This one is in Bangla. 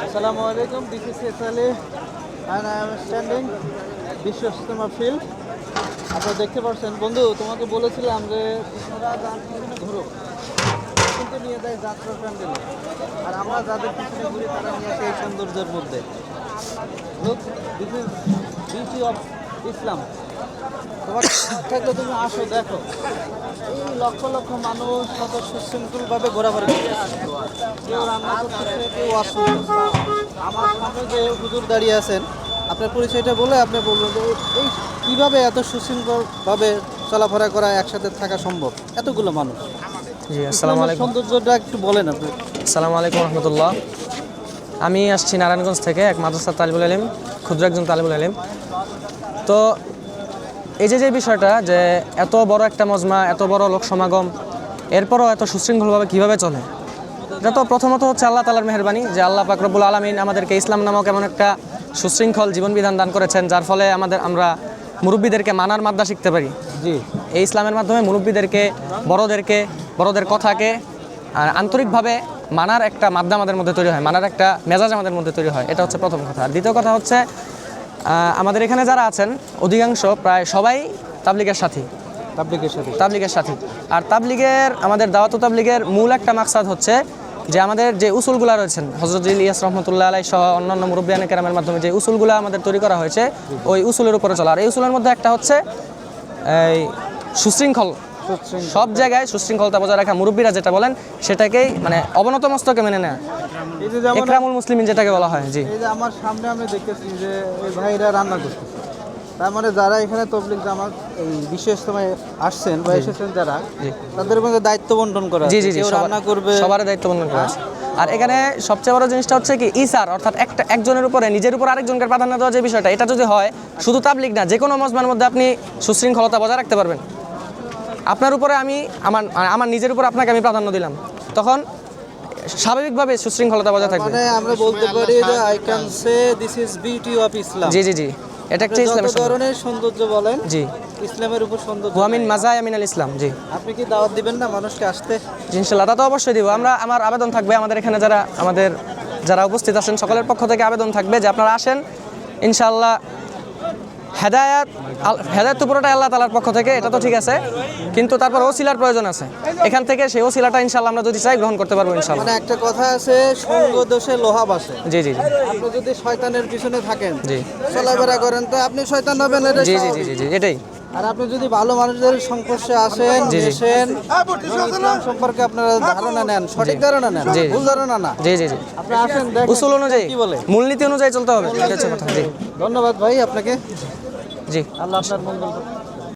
Assalamu alaikum. This is Saleh and I am standing Bishwa Ijtema field. আপনারা দেখতে পাচ্ছেন বন্ধু, তোমাকে বলেছিলাম যে তোমরা গান পিছনে ঘুরো, কিন্তু নিয়ে যায় যাত্রা প্যান্ডেলে, আর আমরা যাদের পিছনে ঘুরি তারা নিয়ে আসে এই সৌন্দর্যের মধ্যে। Look, this is beauty of Islam. তোমার থাকলে তুমি আসো, দেখো এই লক্ষ লক্ষ মানুষ কত সুশৃঙ্খলভাবে ঘোরাফেরা করতেছে। কেউ রান্না করতেছে, কেউ ওয়াজ শুনতেছে। আমার সামনে যে হুজুর দাঁড়িয়ে আছেন, আপনার পরিচয়টা বলে আপনি বলবেন যে এই কীভাবে এত সুশৃঙ্খলভাবে চলাফেরা করা, একসাথে থাকা সম্ভব এতগুলো মানুষ? জি, আসসালামু আলাইকুম। সৌন্দর্যটা একটু বলেন আপনি। আসসালামু আলাইকুম রহমতুল্লাহ। আমি আসছি নারায়ণগঞ্জ থেকে, এক মাদ্রাসার তালিবুল ইলম, ক্ষুদ্র একজন তালিবুল ইলম। তো এই যে বিষয়টা, যে এত বড় একটা মজমা, এত বড় লোক সমাগম, এরপরও এত সুশৃঙ্খলভাবে কীভাবে চলে, এটা তো প্রথমত হচ্ছে আল্লাহ তাআলার মেহেরবানি, যে আল্লাহ পাক রব্বুল আলামিন আমাদেরকে ইসলাম নামক এমন একটা সুশৃঙ্খল জীবনবিধান দান করেছেন, যার ফলে আমরা মুরব্বীদেরকে মানার মাদ্দা শিখতে পারি। জি, এই ইসলামের মাধ্যমে মুরব্বীদেরকে, বড়দের কথাকে আর আন্তরিকভাবে মানার একটা মাদ্দা আমাদের মধ্যে তৈরি হয়, মানার একটা মেজাজ আমাদের মধ্যে তৈরি হয়। এটা হচ্ছে প্রথম কথা। আর দ্বিতীয় কথা হচ্ছে, আমাদের এখানে যারা আছেন অধিকাংশ, প্রায় সবাই তাবলিগের সাথী। আর আমাদের দাওয়াত তাবলিগের মূল একটা মাকসাদ হচ্ছে যে আমাদের যে উসুলগুলা রয়েছেন, হযরত ইলিয়াস রহমতুল্লাহ আলাইহি সহ অন্যান্য মুরব্বিয়ানে কেরামের মাধ্যমে যে উসুলগুলা আমাদের তৈরি করা হয়েছে, ওই উসুলের উপরে চলা। আর এই উসুলের মধ্যে একটা হচ্ছে এই সুশৃঙ্খল, সব জায়গায় সুশৃঙ্খলতা বজায় রাখা। মুরব্বীরা যেটা বলেন সেটাকেই মানে অবনত মস্তকে মেনে নেয়, ইকরামুল মুসলিমিন যেটাকে বলা হয়। জি, এই যে আমার সামনে আমি দেখতেছি যে এই ভাইরা রান্না করতেছে, তার মানে যারা এখানে তবলিগ জামাত এই বিশেষ সময় আসছেন বা এসেছেন যারা, তাদের মধ্যে দায়িত্ব বন্টন করা। জি, কেউ রান্না করবে, সবার দায়িত্ব বন্টন করা আছে। আর এখানে সবচেয়ে বড় জিনিসটা হচ্ছে কি, ইসার, অর্থাৎ একজনের উপরে, নিজের উপর আরেকজনকে প্রাধান্য দেওয়া, যে বিষয়টা, এটা যদি হয়, শুধু তাবলিগ না, যে কোনো মজমার মধ্যে আপনি সুশৃঙ্খলতা বজায় রাখতে পারবেন। আপনার উপরে আমার নিজের উপর আপনাকে আমি প্রাধান্য দিলাম, তখন স্বাভাবিকভাবে সুশৃঙ্খলতা বজায় থাকবে। মানে আমরা বলতে পারি যে I can say this is beauty of Islam. জি, এটা একটা ইসলামের ধরনের সৌন্দর্য বলেন। জি, ইসলামের উপর সৌন্দর্য। ওয়ামিন মাযায়া মিনাল ইসলাম। জি, আপনি কি দাওয়াত দিবেন না মানুষকে আসতে? ইনশাআল্লাহ, তা তো অবশ্যই দিব। আমার আবেদন থাকবে, আমাদের এখানে যারা উপস্থিত আছেন সকলের পক্ষ থেকে আবেদন থাকবে যে আপনারা আসেন। ইনশাআল্লাহ হেদায়েত তো পুরোটাই আল্লাহ তাআলার পক্ষ থেকে, এটা তো ঠিক আছে, কিন্তু তারপর ওসিলার প্রয়োজন আছে। এখান থেকে সেই ওসিলাটা ইনশাআল্লাহ আমরা যদি চাই গ্রহণ করতে পারবো ইনশাআল্লাহ। মানে একটা কথা আছে, সঙ্গ দোষে লোহা বাসে। জি, আপনি যদি শয়তানের পিছনে থাকেন, জি, চলাফেরা করেন, তো আপনি শয়তান হবেন। জি, এটাই। আর আপনি যদি ভালো মানুষদের সংস্পর্শে আসেন, এসেন, ইসলাম সম্পর্কে আপনারা ধারণা নেন, সঠিক ধারণা নেন, ভুল ধারণা না। জি, আপনি আসেন, দেখেন উসুল অনুযায়ী, কি বলে, মূলনীতি অনুযায়ী চলতে হবে। এটা হচ্ছে কথা। জি, ধন্যবাদ ভাই আপনাকে। জি, আল্লাহ আপনার মঙ্গল করুন।